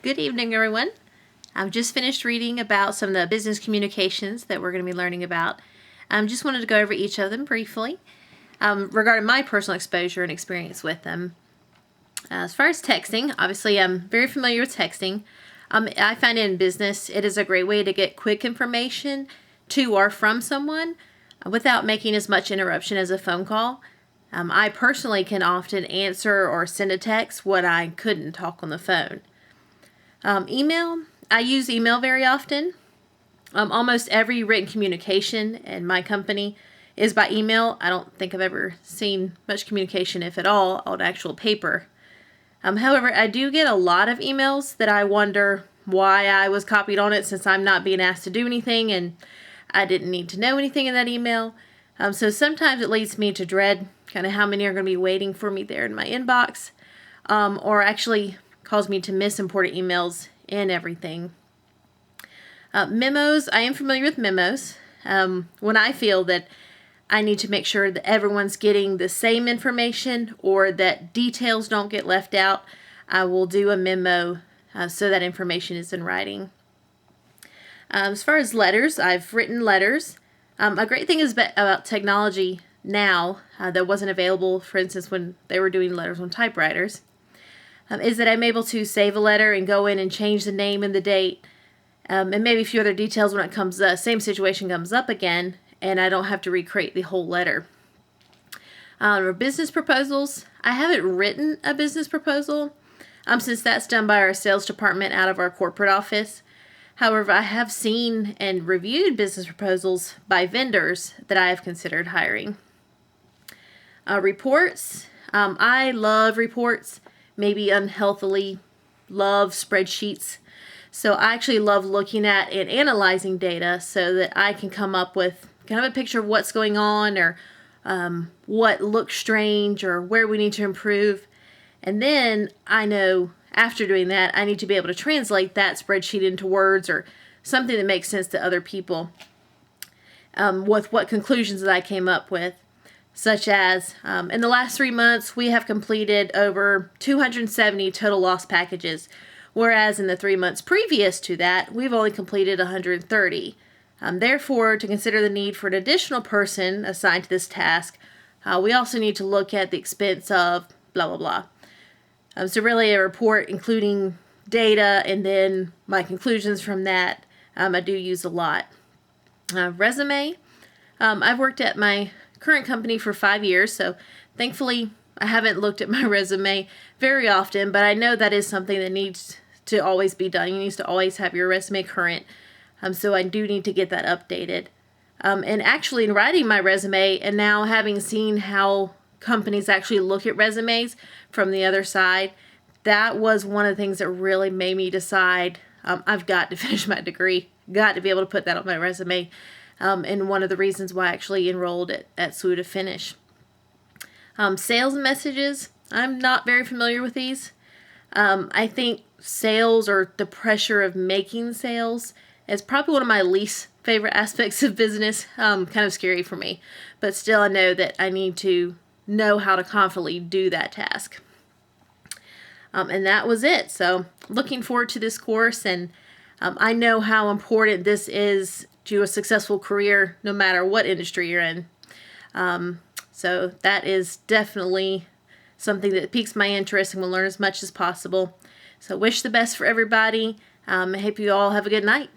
Good evening, everyone. I've just finished reading about some of the business communications that we're going to be learning about. Just wanted to go over each of them briefly regarding my personal exposure and experience with them. As far as texting, obviously I'm very familiar with texting. I find in business it is a great way to get quick information to or from someone without making as much interruption as a phone call. I personally can often answer or send a text what I couldn't talk on the phone. Email, I use email very often. Almost every written communication in my company is by email. I don't think I've ever seen much communication, if at all, on actual paper. However, I do get a lot of emails that I wonder why I was copied on it, since I'm not being asked to do anything and I didn't need to know anything in that email. So sometimes it leads me to dread kind of how many are going to be waiting for me there in my inbox, or actually cause me to miss important emails and everything. Memos, I am familiar with memos. When I feel that I need to make sure that everyone's getting the same information or that details don't get left out, I will do a memo so that information is in writing. As far as letters, I've written letters. A great thing is about technology now that wasn't available, for instance, when they were doing letters on typewriters, is that I'm able to save a letter and go in and change the name and the date, and maybe a few other details when it comes same situation comes up again, and I don't have to recreate the whole letter. Business proposals, I haven't written a business proposal since that's done by our sales department out of our corporate office. However, I have seen and reviewed business proposals by vendors that I have considered hiring. Reports, I love reports. Maybe unhealthily love spreadsheets. So I actually love looking at and analyzing data so that I can come up with kind of a picture of what's going on, or what looks strange, or where we need to improve. And then I know after doing that, I need to be able to translate that spreadsheet into words or something that makes sense to other people with what conclusions that I came up with. Such as, in the last 3 months, we have completed over 270 total loss packages, whereas in the 3 months previous to that, we've only completed 130. Therefore, to consider the need for an additional person assigned to this task, we also need to look at the expense of blah, blah, blah. So really a report including data and then my conclusions from that, I do use a lot. Resume, I've worked at my current company for 5 years, so thankfully I haven't looked at my resume very often, but I know that is something that needs to always be done. You need to always have your resume current, so I do need to get that updated. And actually in writing my resume and now having seen how companies actually look at resumes from the other side, that was one of the things that really made me decide I've got to finish my degree, got to be able to put that on my resume. And one of the reasons why I actually enrolled at SWU to finish. Sales messages, I'm not very familiar with these. I think sales, or the pressure of making sales, is probably one of my least favorite aspects of business. Kind of scary for me, but still I know that I need to know how to confidently do that task. And that was it. So looking forward to this course, and I know how important this is to a successful career, no matter what industry you're in. So that is definitely something that piques my interest, and will learn as much as possible. So wish the best for everybody. I hope you all have a good night.